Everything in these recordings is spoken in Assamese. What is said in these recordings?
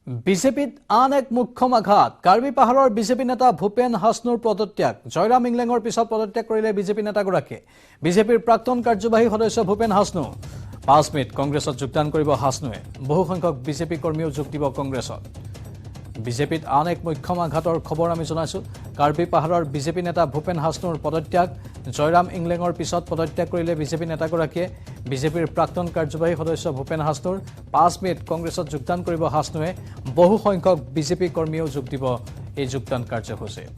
বিজেপিত আন এক মুখ্যম আঘাত কাৰ্বি পাহাৰৰ বিজেপি নেতা ভূপেন হাছনুৰ পদত্যাগ জয়ৰাম ইংলেঙৰ পিছত পদত্যাগ কৰিলে বিজেপি নেতাগৰাকীয়ে বিজেপিৰ প্ৰাক্তন কাৰ্যবাহী সদস্য ভূপেন হাছনু 5 মেত কংগ্ৰেছত যোগদান কৰিব হাছনুৱে বহু সংখ্যক বিজেপি কৰ্মীও যোগ দিব কংগ্ৰেছত বিজেপিত আন এক মুখ্যম আঘাতৰ খবৰ আমি জনাইছো কাৰ্বি পাহাৰৰ বিজেপি নেতা ভূপেন হাছনুৰ পদত্যাগ জয়ৰাম ইংলেঙৰ পিছত পদত্যাগ কৰিলে বিজেপি নেতাগৰাকীয়ে বিজেপিৰ প্ৰাক্তন কাৰ্যবাহী সদস্য ভূপেন হাছনুৰ 5 মেত কংগ্ৰেছত যোগদান কৰিব হাছনুৱে বহু সংখ্যক বিজেপি কৰ্মীও যোগ দিব এই যোগদান কাৰ্যসূচীত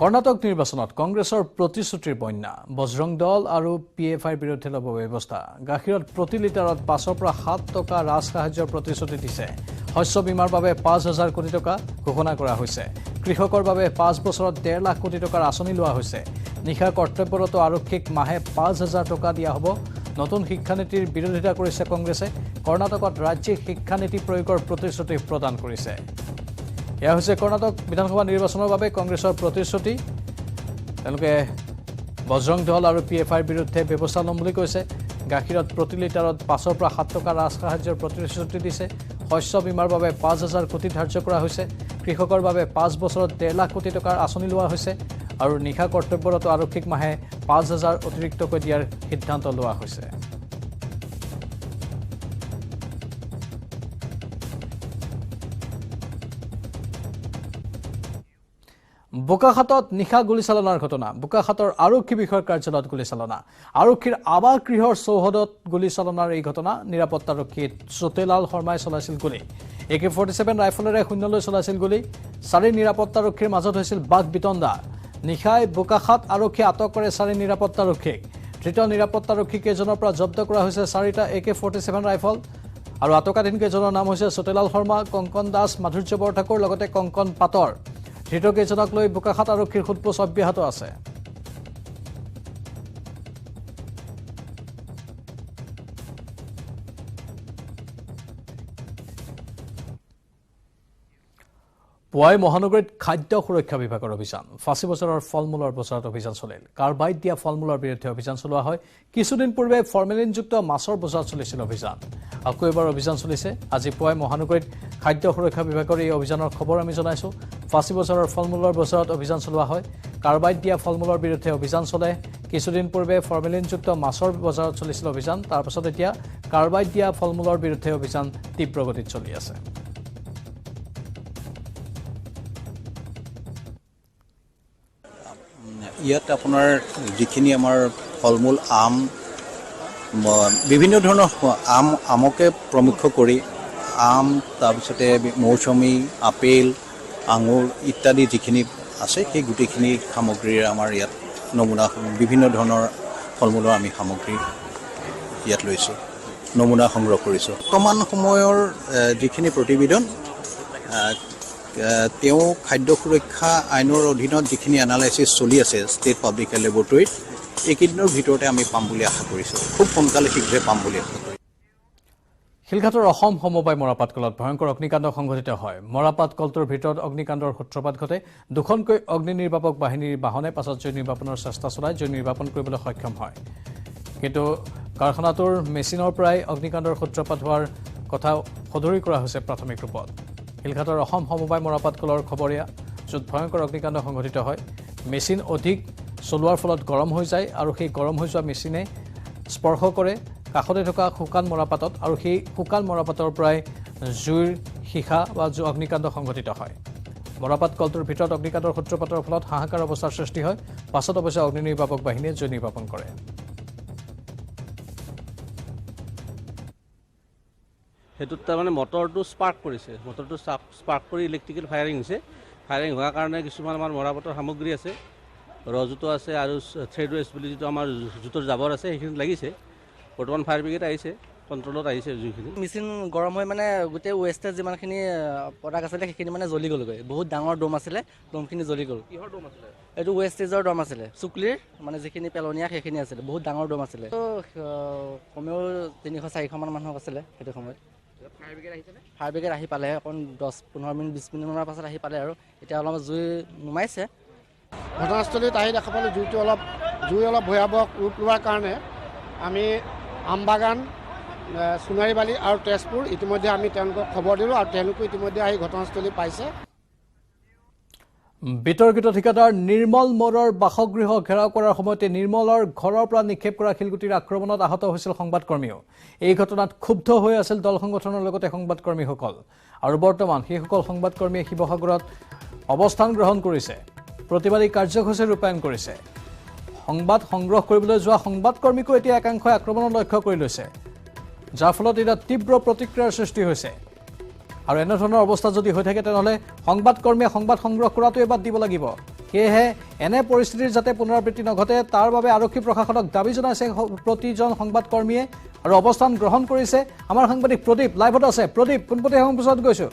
কৰ্ণাটক নিৰ্বাচনত কংগ্ৰেছৰ প্ৰতিশ্ৰুতিৰ বন্যা বজৰং দল আৰু পিএফআইৰ বিৰুদ্ধে ল'ব ব্যৱস্থা গাখীৰত প্ৰতি লিটাৰত 5 পৰা 7 টকা ৰাজ সাহায্যৰ প্ৰতিশ্ৰুতি দিছে শস্য বীমাৰ বাবে 5000 কোটি টকা ঘোষণা কৰা হৈছে কৃষকৰ বাবে 5 বছৰত 1.5 লাখ কোটি টকাৰ আঁচনি লোৱা হৈছে নিশা কৰ্তব্যৰত আৰক্ষীক মাহে 5000 টকা দিয়া হ'ব নতুন শিক্ষানীতিৰ বিৰোধিতা কৰিছে কংগ্ৰেছে কৰ্ণাটকত ৰাজ্যিক শিক্ষানীতি প্ৰয়োগৰ প্ৰতিশ্ৰুতি প্ৰদান কৰিছে এয়া হৈছে কৰ্ণাটক বিধানসভা নিৰ্বাচনৰ বাবে কংগ্ৰেছৰ প্ৰতিশ্ৰুতি তেওঁলোকে বজৰং দল আৰু পিএফআইৰ বিৰুদ্ধে ব্যৱস্থা ল'ম বুলি কৈছে গাখীৰত প্ৰতি লিটাৰত 5 পৰা 7 টকা ৰাজ সাহায্যৰ প্ৰতিশ্ৰুতি দিছে শস্য বীমাৰ বাবে 5000 কোটি ধাৰ্য কৰা হৈছে কৃষকৰ বাবে 5 বছৰত 1.5 লাখ কোটি টকাৰ আঁচনি লোৱা হৈছে আৰু নিশা কৰ্তব্যৰত আৰক্ষীক মাহে 5000 অতিৰিক্তকৈ দিয়াৰ সিদ্ধান্ত লোৱা হৈছে বোকাখাতত নিশা গুলীচালনাৰ ঘটনা বোকাখাতৰ আৰক্ষী বিষয়াৰ কাৰ্যালয়ত গুলীচালনা আৰক্ষীৰ আৱাস গৃহৰ চৌহদত গুলীচালনাৰ এই ঘটনা নিৰাপত্তাৰক্ষী চোটেলাল শৰ্মাই চলাইছিল গুলী AK-47 ৰাইফলেৰে শূন্যলৈ চলাইছিল গুলী চাৰি নিৰাপত্তাৰক্ষীৰ মাজত হৈছিল বাক বিতণ্ডা নিশাই বোকাখাত আৰক্ষী আটক কৰে চাৰি নিৰাপত্তাৰক্ষীক তৃতীয় নিৰাপত্তাৰক্ষী কেইজনৰ পৰা জব্দ কৰা হৈছে চাৰিটা AK-47 ৰাইফল আৰু আটকাধীন কেইজনৰ নাম হৈছে চোটেলাল শৰ্মা কংকন দাস মাধুৰ্য বৰঠাকুৰ লগতে কংকন পাটৰ ধৃত কেইজনক লৈ বোকাখাত আৰক্ষীৰ সোধপোছ অব্যাহত আছে পুৱাই মহানগৰীত খাদ্য সুৰক্ষা বিভাগৰ অভিযান ফাঁচী বজাৰৰ ফলমূলৰ বজাৰত অভিযান চলিল কাৰ্বাইড দিয়া ফলমূলৰ বিৰুদ্ধে অভিযান চলোৱা হয় কিছুদিন পূৰ্বে ফৰ্মেলিনযুক্ত মাছৰ বজাৰত চলিছিল অভিযান আকৌ এবাৰ অভিযান চলিছে আজি পুৱাই মহানগৰীত খাদ্য সুৰক্ষা বিভাগৰ এই অভিযানৰ খবৰ আমি জনাইছো ফাঁচী বজাৰৰ ফলমূলৰ বজাৰত অভিযান চলোৱা হয় কাৰ্বাইড দিয়া ফলমূলৰ বিৰুদ্ধে অভিযান চলে কিছুদিন পূৰ্বে ফৰ্মেলিনযুক্ত মাছৰ বজাৰত চলিছিল অভিযান তাৰ পাছত এতিয়া কাৰ্বাইড দিয়া ফলমূলৰ বিৰুদ্ধে অভিযান তীব্ৰ গতিত চলি আছে ইয়াত আপোনাৰ যিখিনি আমাৰ ফলমূল আম বিভিন্ন ধৰণৰ আমকে প্ৰমুখ্য কৰি আম তাৰপিছতে মৌচুমী আপেল আঙুৰ ইত্যাদি যিখিনি আছে সেই গোটেইখিনি সামগ্ৰীৰ আমাৰ ইয়াত নমুনা বিভিন্ন ধৰণৰ ফলমূলৰ আমি সামগ্ৰী ইয়াত লৈছোঁ নমুনা সংগ্ৰহ কৰিছোঁ বৰ্তমান সময়ৰ যিখিনি প্ৰতিবেদন তেওঁ খাদ্য সুৰক্ষা আইনৰ অধীনত যিখিনি এনালাইচিছ চলি আছে ষ্টেট পাব্লিক হেল্থ লেবৰেটৰীত এইকেইদিনৰ ভিতৰতে আমি পাম বুলি আশা কৰিছোঁ খুব সোনকালে শীঘ্ৰে পাম বুলি আশা কৰিছোঁ শিলঘাটৰ অসম সমবায় মৰাপাট কলত ভয়ংকৰ অগ্নিকাণ্ড সংঘটিত হয় মৰাপাট কলটোৰ ভিতৰত অগ্নিকাণ্ডৰ সূত্ৰপাত ঘটে দুখনকৈ অগ্নি নিৰ্বাপক বাহিনীৰ বাহনে পাছত জুই নিৰ্বাপনৰ চেষ্টা চলাই জুই নিৰ্বাপন কৰিবলৈ সক্ষম হয় কিন্তু কাৰখানাটোৰ মেচিনৰ পৰাই অগ্নিকাণ্ডৰ সূত্ৰপাত হোৱাৰ কথা সদৰি কৰা হৈছে প্ৰাথমিক ৰূপত শিলঘাটৰ অসম সমবায় মৰাপাট কলৰ খবৰীয়া য'ত ভয়ংকৰ অগ্নিকাণ্ড সংঘটিত হয় মেচিন অধিক চলোৱাৰ ফলত গৰম হৈ যায় আৰু সেই গৰম হৈ যোৱা মেচিনে স্পৰ্শ কৰে কাষতে থকা শুকান মৰাপাটত আৰু সেই শুকান মৰাপাটৰ পৰাই জুইৰ শিখা বা অগ্নিকাণ্ড সংঘটিত হয় মৰাপাট কলটোৰ ভিতৰত অগ্নিকাণ্ডৰ সূত্ৰপাতৰ ফলত হাহাকাৰ অৱস্থাৰ সৃষ্টি হয় পাছত অৱশ্যে অগ্নি নিৰ্বাপক বাহিনীয়ে জুই নিৰ্বাপন কৰে সেইটোত তাৰমানে মটৰটো স্পাৰ্ক কৰিছে মটৰটো স্পাৰ্ক কৰি ইলেক্ট্ৰিকেল ফায়াৰিং হৈছে ফায়াৰিং হোৱাৰ কাৰণে কিছুমান আমাৰ মৰাপাটৰ সামগ্ৰী আছে ৰজুটো আছে আৰু থ্ৰেড ৱেষ্ট বুলি যিটো আমাৰ জোঁটৰ জাবৰ আছে সেইখিনিত লাগিছে বৰ্তমান ফায়াৰ ব্ৰিগেড আহিছে কণ্ট্ৰলত আহিছে জুইখিনি মেচিন গৰম হৈ মানে গোটেই ৱেষ্টেজ যিমানখিনি প্ৰডাক্ট আছিলে সেইখিনি মানে জ্বলি গ'লগৈ বহুত ডাঙৰ ডোম আছিলে ডোমখিনি জ্বলি গ'ল কিহৰ ডোম আছিলে এইটো ৱেষ্টেজৰ ডোম আছিলে চুকলিৰ মানে যিখিনি পেলনীয়া সেইখিনি আছিলে বহুত ডাঙৰ ডোম আছিলে কমেও 300-400 মান মানুহ আছিলে সেইটো সময়ত ফায়াৰ ব্ৰিগেড আহিছেনে ফায়াৰ ব্ৰিগেড আহি পালে অকণ 10-15 মিনিট 20 মিনিটমানৰ পাছত আহি পালে আৰু এতিয়া অলপ জুই নুমাইছে ঘটনাস্থলীত আহি দেখা পালোঁ জুই অলপ ভয়াৱহ ৰূপ লোৱাৰ কাৰণে আমি আমবাগান, সোণাৰীবালি আৰু তেজপুৰ ইতিমধ্যে আমি তেওঁলোকক খবৰ দিলোঁ আৰু তেওঁলোকো ইতিমধ্যে আহি ঘটনাস্থলী পাইছে। বিতৰ্কিত ঠিকাদাৰ নিৰ্মল মৰৰ বাসগৃহ ঘেৰাও কৰাৰ সময়তে নিৰ্মলৰ ঘৰৰ পৰা নিক্ষেপ কৰা শিলগুটিৰ আক্ৰমণত আহত হৈছিল সংবাদকৰ্মীও। এই ঘটনাত ক্ষুব্ধ হৈ আছিল দল সংগঠনৰ লগতে সংবাদকৰ্মীসকল আৰু বৰ্তমান সেইসকল সংবাদকৰ্মীয়ে শিৱসাগৰত অৱস্থান গ্ৰহণ কৰিছে, প্ৰতিবাদী কাৰ্যসূচী ৰূপায়ণ কৰিছে। সংবাদ সংগ্ৰহ কৰিবলৈ যোৱা সংবাদকৰ্মীকো এতিয়া একাংশই আক্ৰমণৰ লক্ষ্য কৰি লৈছে, যাৰ ফলত এতিয়া তীব্ৰ প্ৰতিক্ৰিয়াৰ সৃষ্টি হৈছে। আৰু এনেধৰণৰ অৱস্থা যদি হৈ থাকে তেনেহ'লে সংবাদকৰ্মীয়ে সংবাদ সংগ্ৰহ কৰাটোৱে বাদ দিব লাগিব। সেয়েহে এনে পৰিস্থিতিৰ যাতে পুনৰাবৃত্তি নঘটে তাৰ বাবে আৰক্ষী প্ৰশাসনক দাবী জনাইছে প্ৰতিজন সংবাদকৰ্মীয়ে আৰু অৱস্থান গ্ৰহণ কৰিছে। আমাৰ সাংবাদিক প্ৰদীপ লাইভত আছে। প্ৰদীপ, পোনপটীয়া সংবাদত গৈছোঁ।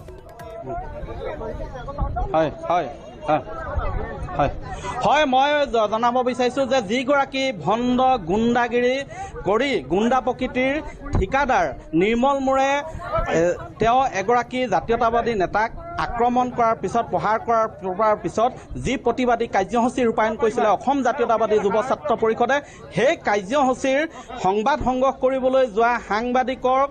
হয়, মই জনাব বিচাৰিছোঁ যে যিগৰাকী ভণ্ড গুণ্ডাগিৰি কৰি গুণ্ডা প্ৰকৃতিৰ ঠিকাদাৰ নিৰ্মল মোৰে তেওঁ এগৰাকী জাতীয়তাবাদী নেতাক আক্ৰমণ কৰাৰ পিছত প্ৰহাৰ কৰাৰ পিছত যি প্ৰতিবাদী কাৰ্যসূচী ৰূপায়ণ কৰিছিলে অসম জাতীয়তাবাদী যুৱ ছাত্ৰ পৰিষদে, সেই কাৰ্যসূচীৰ সংবাদ সংগ্ৰহ কৰিবলৈ যোৱা সাংবাদিকৰ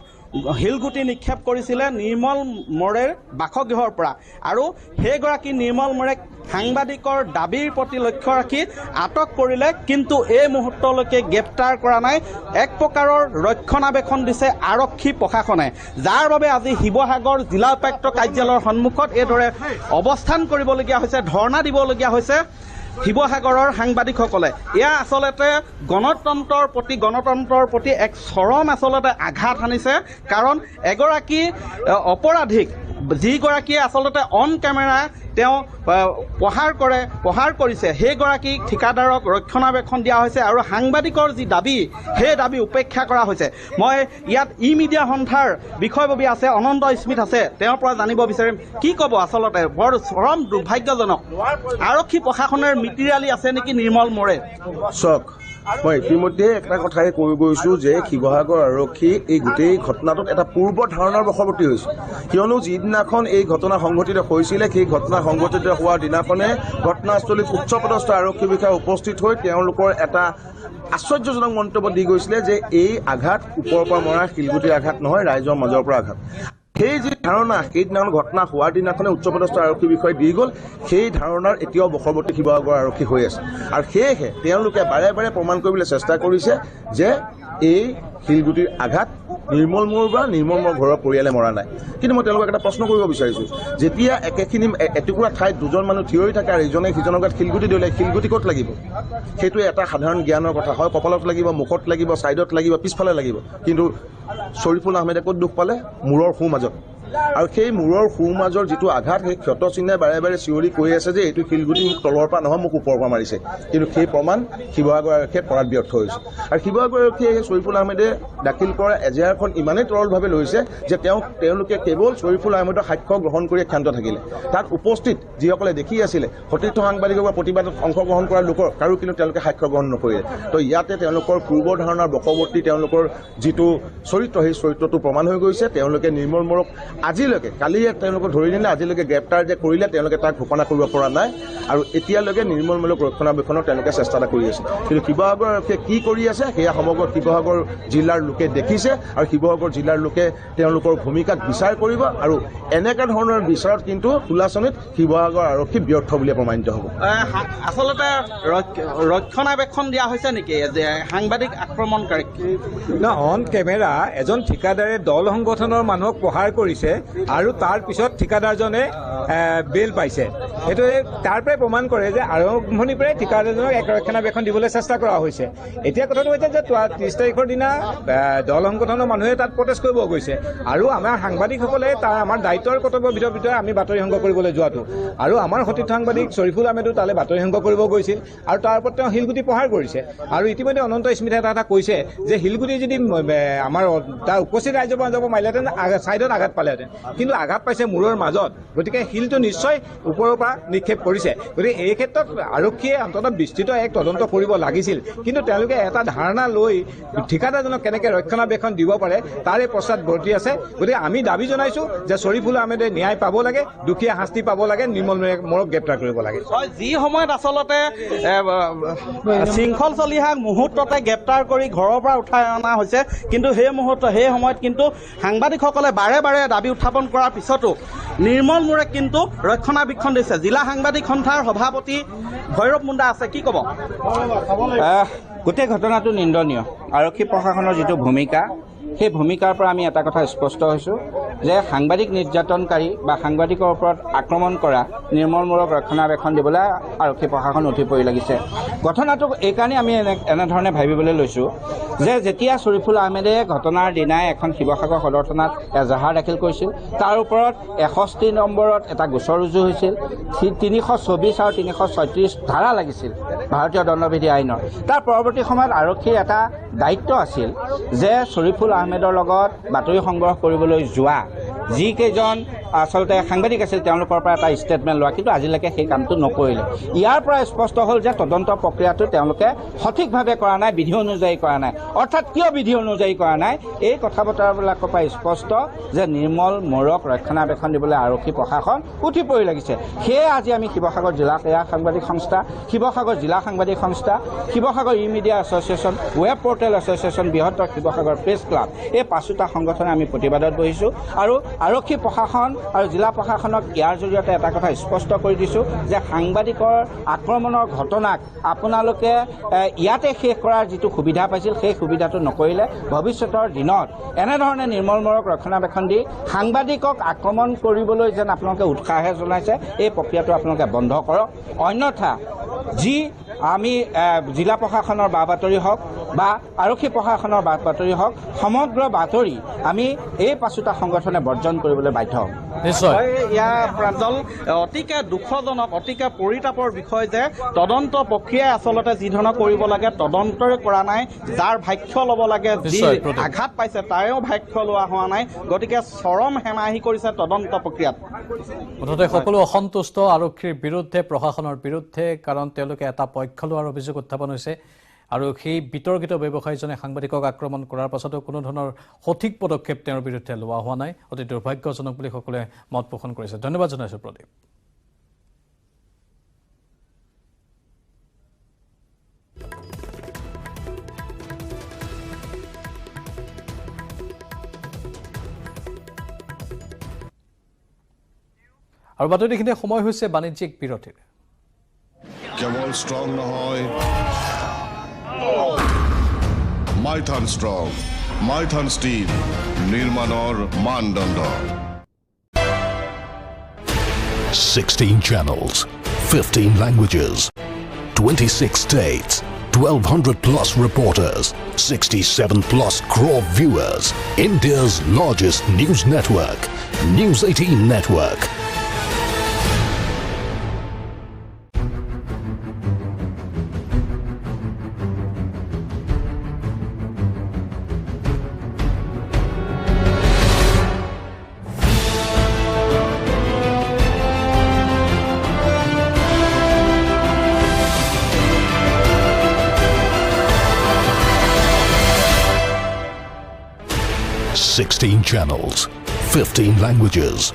শিলগুটি নিক্ষেপ কৰিছিলে নিৰ্মল মোৰেৰ বাসগৃহৰ পৰা। আৰু সেইগৰাকী নিৰ্মল মোৰেক সাংবাদিকৰ দাবীৰ প্ৰতি লক্ষ্য ৰাখি আটক কৰিলে, কিন্তু এই মুহূৰ্তলৈকে গ্ৰেপ্তাৰ কৰা নাই। এক প্ৰকাৰৰ ৰক্ষণাবেক্ষণ দিছে আৰক্ষী প্ৰশাসনে, যাৰ বাবে আজি শিৱসাগৰ জিলা উপায়ুক্ত কাৰ্যালয়ৰ সন্মুখত এইদৰে অৱস্থান কৰিবলগীয়া হৈছে, ধৰ্ণা দিবলগীয়া হৈছে শিৱসাগৰৰ সাংবাদিকসকলে। এয়া আচলতে গণতন্ত্ৰৰ প্ৰতি এক চৰম আচলতে আঘাত সানিছে। কাৰণ এগৰাকী অপৰাধীক, যিগৰাকীয়ে আচলতে অন কেমেৰা তেওঁ প্ৰহাৰ কৰিছে, সেইগৰাকীক ঠিকাদাৰক ৰক্ষণাবেক্ষণ দিয়া হৈছে আৰু সাংবাদিকৰ যি দাবী, সেই দাবী উপেক্ষা কৰা হৈছে। মই ইয়াত মিডিয়া সন্থাৰ বিষয়ববী আছে, অনন্ত স্মিথ আছে, তেওঁৰ পৰা জানিব বিচাৰিম কি ক'ব। আচলতে বৰ চৰম দুৰ্ভাগ্যজনক, আৰক্ষী প্ৰশাসনৰ মিতিৰালি আছে নেকি নিৰ্মল মোৰে? চক, মই ইতিমধ্যে এটা কথাই কৈ গৈছোঁ যে শিৱসাগৰ আৰক্ষী এই গোটেই ঘটনাটোত এটা পূৰ্ব ধাৰণাৰ বশৱৰ্তী হৈছে। কিয়নো যিদিনাখন এই ঘটনা সংঘটিত হৈছিলে, সেই ঘটনা সংঘটিত হোৱাৰ দিনাখনে ঘটনাস্থলীত উচ্চপদস্থ আৰক্ষী বিষয়া উপস্থিত হৈ তেওঁলোকৰ এটা আশ্চৰ্যজনক মন্তব্য দি গৈছিলে যে এই আঘাত ওপৰৰ পৰা মৰা শিলগুটিৰ আঘাত নহয়, ৰাইজৰ মাজৰ পৰা আঘাত। সেই যি ধাৰণা সেইদিনাখন ঘটনা হোৱাৰ দিনাখনে উচ্চপদস্থ আৰক্ষী বিষয়াই দি গ'ল, সেই ধাৰণাৰ এতিয়াও বশৱৰ্তী শিৱসাগৰ আৰক্ষী হৈ আছে। আৰু সেয়েহে তেওঁলোকে বাৰে বাৰে প্ৰমাণ কৰিবলৈ চেষ্টা কৰিছে যে এই শিলগুটিৰ আঘাত নিৰ্মল মোৰ বা নিৰ্মল মোৰ ঘৰৰ পৰিয়ালে মৰা নাই। কিন্তু মই তেওঁলোকক এটা প্ৰশ্ন কৰিব বিচাৰিছোঁ, যেতিয়া একেখিনি এটুকুৰা ঠাইত দুজন মানুহ থিয় হৈ থাকে আৰু ইজনে সিজনৰ গাত শিলগুটি দিলে, শিলগুটি ক'ত লাগিব? সেইটো এটা সাধাৰণ জ্ঞানৰ কথা হয়। কপালত লাগিব, মুখত লাগিব, ছাইডত লাগিব, পিছফালে লাগিব। কিন্তু শ্বৰিফুল আহমেদে ক'ত দুখ পালে? মূৰৰ সোঁ মাজত। আৰু সেই মূৰৰ সোঁ মাজৰ যিটো আঘাত, সেই ক্ষত চিহ্নে বাৰে বাৰে চিঞৰি কৈ আছে যে এইটো শিলগুটি মোক তলৰ পৰা নহয়, মোক ওপৰৰ পৰা মাৰিছে। কিন্তু সেই প্ৰমাণ শিৱসাগৰ আৰক্ষীয়ে কৰাত ব্যৰ্থ হৈছে। আৰু শিৱসাগৰ আৰক্ষীয়ে শ্বৰিফুল আহমেদে দাখিল কৰা এজাহাৰখন ইমানেই তৰলভাৱে লৈছে যে তেওঁলোকে কেৱল শ্বৰিফুল আহমেদৰ সাক্ষ্য গ্ৰহণ কৰি ক্ষান্ত থাকিলে। তাত উপস্থিত যিসকলে দেখি আছিলে, সতীৰ্থ সাংবাদিকৰ পৰা প্ৰতিবাদত অংশগ্ৰহণ কৰা লোকৰ কাৰো কিন্তু তেওঁলোকে সাক্ষ্য গ্ৰহণ নকৰিলে। তো ইয়াতে তেওঁলোকৰ পূৰ্ব ধাৰণাৰ বশৱৰ্তী তেওঁলোকৰ যিটো চৰিত্ৰ, সেই চৰিত্ৰটো প্ৰমাণ হৈ গৈছে। তেওঁলোকে নিৰ্মল মোৰক আজিলৈকে, কালিয়ে তেওঁলোকক ধৰি নিলে, আজিলৈকে গ্ৰেপ্তাৰ যে কৰিলে তেওঁলোকে তাক ঘোষণা কৰিব পৰা নাই। আৰু এতিয়ালৈকে নিৰ্মল মোৰক ৰক্ষণাবেক্ষণৰ তেওঁলোকে চেষ্টা এটা কৰি আছে। কিন্তু শিৱসাগৰ আৰক্ষীয়ে কি কৰি আছে সেয়া সমগ্ৰ শিৱসাগৰ জিলাৰ লোকে দেখিছে। আৰু শিৱসাগৰ জিলাৰ লোকে তেওঁলোকৰ ভূমিকাক বিচাৰ কৰিব। আৰু এনেকুৱা ধৰণৰ বিচাৰত কিন্তু তোলাচনীত শিৱসাগৰ আৰক্ষী ব্যৰ্থ বুলিয়ে প্ৰমাণিত হ'ব। আচলতে ৰক্ষণাবেক্ষণ দিয়া হৈছে নেকি যে সাংবাদিক আক্ৰমণকাৰীক? অন কেমেৰা এজন ঠিকাদাৰে দল সংগঠনৰ মানুহক প্ৰহাৰ কৰিছে আৰু তাৰ পিছত ঠিকাদাৰজনে বেল পাইছে। সেইটো তাৰ পৰাই প্ৰমাণ কৰে যে আৰম্ভণিৰ পৰাই ঠিকাদাৰজনক এক ৰক্ষণাবেক্ষণ দিবলৈ চেষ্টা কৰা হৈছে। এতিয়া কথাটো হৈছে যে 30 তাৰিখৰ দিনা দল সংগঠনৰ মানুহে তাত প্ৰটেষ্ট কৰিব গৈছে আৰু আমাৰ সাংবাদিকসকলে আমাৰ দায়িত্বৰ কৰ্তব্যৰ ভিতৰত আমি বাতৰি সংগ্ৰহ কৰিবলৈ যোৱাটো। আৰু আমাৰ সতীৰ্থ সাংবাদিক শ্বৰিফুল আহমেদো তালৈ বাতৰি সংগ্ৰহ কৰিব গৈছিল আৰু তাৰ ওপৰত তেওঁ শিলগুটি প্ৰহাৰ কৰিছে। আৰু ইতিমধ্যে অনন্ত স্মিথে এটা কৈছে যে শিলগুটি যদি আমাৰ তাৰ উপস্থিত ৰাইজৰ পৰা যাব মাৰিলেহেঁতেন ছাইডত আঘাত পালে। পাৰিলেহেঁতেন, কিন্তু আঘাত পাইছে মূৰৰ মাজত, গতিকে শিলটো নিশ্চয় ওপৰৰ পৰা নিক্ষেপ কৰিছে। গতিকে এই ক্ষেত্ৰত আৰক্ষীয়ে অন্ততঃ বিস্তৃত এক তদন্ত কৰিব লাগিছিল, কিন্তু তেওঁলোকে এটা ধাৰণা লৈ ঠিকাদাৰজনক কেনেকৈ ৰক্ষণাবেক্ষণ দিব পাৰে তাৰে পশ্চাত বৰ্তি আছে। গতিকে আমি দাবী জনাইছোঁ যে শ্বৰিফুল আহমেদে ন্যায় পাব লাগে, দুখীয়া শাস্তি পাব লাগে, নিৰ্মল মৰক গ্ৰেপ্তাৰ কৰিব লাগে। হয়, যি সময়ত আচলতে শৃংখল চলিহাক মুহূৰ্ততে গ্ৰেপ্তাৰ কৰি ঘৰৰ পৰা উঠাই অনা হৈছে, কিন্তু সেই সময়ত কিন্তু সাংবাদিকসকলে বাৰে বাৰে দাবী উত্থাপন কৰাৰ পিছতো নিৰ্মল মোৰে কিন্তু ৰক্ষণাবেক্ষণ দিছে। জিলা সাংবাদিক সন্থাৰ সভাপতি ভৈৰৱ মুণ্ডা আছে, কি ক'ব? গোটেই ঘটনাটো নিন্দনীয়। আৰক্ষী প্ৰশাসনৰ যিটো ভূমিকা, সেই ভূমিকাৰ পৰা আমি এটা কথা স্পষ্ট হৈছোঁ যে সাংবাদিক নিৰ্যাতনকাৰী বা সাংবাদিকৰ ওপৰত আক্ৰমণ কৰা নিৰ্মল মোৰক ৰক্ষণাবেক্ষণ দিবলৈ আৰক্ষী প্ৰশাসন উঠি পৰি লাগিছে। ঘটনাটো এইকাৰণে আমি এনেধৰণে ভাবিবলৈ লৈছোঁ যে যেতিয়া শ্বৰিফুল আহমেদে ঘটনাৰ দিনাই এখন শিৱসাগৰ সদৰ থানাত এজাহাৰ দাখিল কৰিছিল, তাৰ ওপৰত 61 নম্বৰত এটা গোচৰ ৰুজু হৈছিল, 324 আৰু 336 ধাৰা লাগিছিল ভাৰতীয় দণ্ডবিধি আইনৰ। তাৰ পৰৱৰ্তী সময়ত আৰক্ষীৰ এটা দায়িত্ব আছিল যে শ্বৰিফুল আহমেদৰ লগত বাতৰি সংগ্ৰহ কৰিবলৈ যোৱা যিকেইজন আচলতে সাংবাদিক আছিল তেওঁলোকৰ পৰা এটা ষ্টেটমেণ্ট লোৱা, কিন্তু আজিলৈকে সেই কামটো নকৰিলে। ইয়াৰ পৰা স্পষ্ট হ'ল যে তদন্ত প্ৰক্ৰিয়াটো তেওঁলোকে সঠিকভাৱে কৰা নাই, বিধি অনুযায়ী কৰা নাই। অৰ্থাৎ কিয় বিধি অনুযায়ী কৰা নাই, এই কথা বতৰাবিলাকৰ পৰা স্পষ্ট যে নিৰ্মল মোৰক ৰক্ষণাবেক্ষণ দিবলৈ আৰক্ষী প্ৰশাসন উঠি পৰি লাগিছে। সেয়ে আজি আমি শিৱসাগৰ জিলা সাংবাদিক সংস্থা, শিৱসাগৰ জিলা সাংবাদিক সংস্থা, Sivasagar e media association, web portal association, বৃহত্তৰ শিৱসাগৰ প্ৰেছ ক্লাব, এই 5টা সংগঠনে আমি প্ৰতিবাদত বহিছোঁ আৰু আৰক্ষী প্ৰশাসন আৰু জিলা প্ৰশাসনক ইয়াৰ জৰিয়তে এটা কথা স্পষ্ট কৰি দিছোঁ যে সাংবাদিকৰ আক্ৰমণৰ ঘটনাক আপোনালোকে ইয়াতে শেষ কৰাৰ যিটো সুবিধা পাইছিল সেই সুবিধাটো নকৰিলে ভৱিষ্যতৰ দিনত এনেধৰণে নিৰ্মল মোৰক ৰক্ষণাবেক্ষণ দি সাংবাদিকক আক্ৰমণ কৰিবলৈ যেন আপোনালোকে উৎসাহে জনাইছে, এই প্ৰক্ৰিয়াটো আপোনালোকে বন্ধ কৰক। অন্যথা যি আমি জিলা প্ৰশাসনৰ বা বাতৰি হওক বা আৰক্ষী প্ৰশাসনৰ বা বাতৰি হওক, সমগ্ৰ বাতৰি আমি এই 5টা সংগঠনে বৰ্জন কৰিবলৈ বাধ্য হ'ম। নিশ্চয় ইয়াৰ প্ৰাঞ্জল অতিকে দুখজনক, অতিকে পৰিতাপৰ বিষয় যে তদন্ত প্ৰক্ৰিয়াই আচলতে যি ধৰণৰ কৰিব লাগে তদন্তৰে কৰা নাই, যাৰ ভাষ্য ল'ব লাগে, যি আঘাত পাইছে তাৰেও ভাষ্য লোৱা হোৱা নাই। গতিকে চৰম হেমাহি কৰিছে তদন্ত প্ৰক্ৰিয়াত। মুঠতে সকলো অসন্তুষ্ট আৰক্ষীৰ বিৰুদ্ধে, প্ৰশাসনৰ বিৰুদ্ধে, কাৰণ তেওঁলোকে এটা পক্ষ লোৱাৰ অভিযোগ উত্থাপন হৈছে আৰু সেই বিতৰ্কিত ব্যৱসায়ীজনে সাংবাদিকক আক্ৰমণ কৰাৰ পাছতো কোনো ধৰণৰ সঠিক পদক্ষেপ তেওঁৰ বিৰুদ্ধে লোৱা হোৱা নাই। অতি দুৰ্ভাগ্যজনক বুলি সকলোৱে মত পোষণ কৰিছে। ধন্যবাদ জনাইছোঁ প্ৰদীপ। আৰু বাতৰিখিনি সময় হৈছে বাণিজ্যিক বিৰতিৰ। কেৱল ষ্ট্ৰং নহয়, মাইথান ষ্ট্ৰং, মাইথান ষ্টীল, নিৰ্মাণৰ মানদণ্ড। 16 channels, 15 languages, 26 states, 1,200 plus reporters, 67 plus crore viewers. India's largest news network, News 18 Network. Sixteen channels, 15 languages,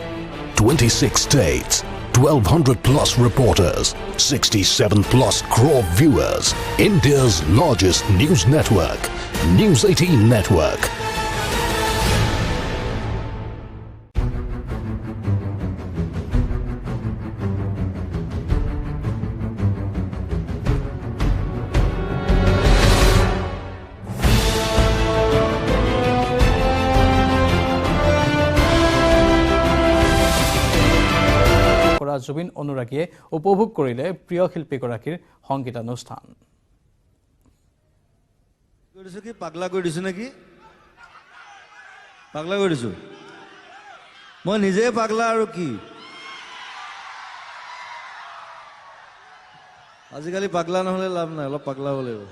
26 states, 1,200 plus reporters, 67 plus crore viewers. India's largest news network, News 18 Network. Zubeen অনুৰাগীয়ে উপভোগ কৰিলে প্ৰিয় শিল্পীগৰাকীৰ সংগীতানুষ্ঠান। পাগলা কৰি দিছো নেকি? পাগলা কৰি দিছো মই নিজে, পাগলা আৰু কি। আজিকালি পাগলা নহ'লে লাভ নাই, অলপ পাগলা হ'ব লাগিব।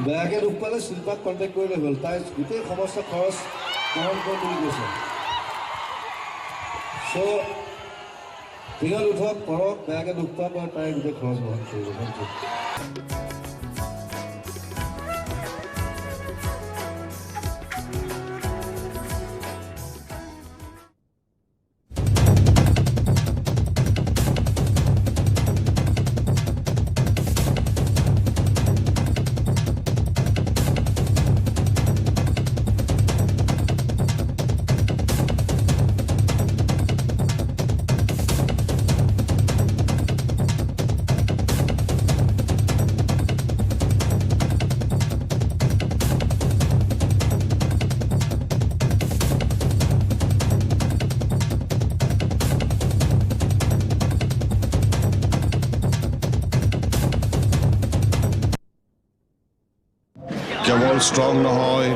বেয়াকৈ দুখ পালে শিল্পাক কণ্টেক্ট কৰিলে হ'ল, তাই গোটেই সমস্ত খৰচ বহন কৰিম বুলি কৈছে। চ' টিঙত উঠক, কৰক, বেয়াকৈ দুখ পাব, তাই গোটেই খৰচ বহন কৰিব। কেৱল ষ্ট্ৰং নহয়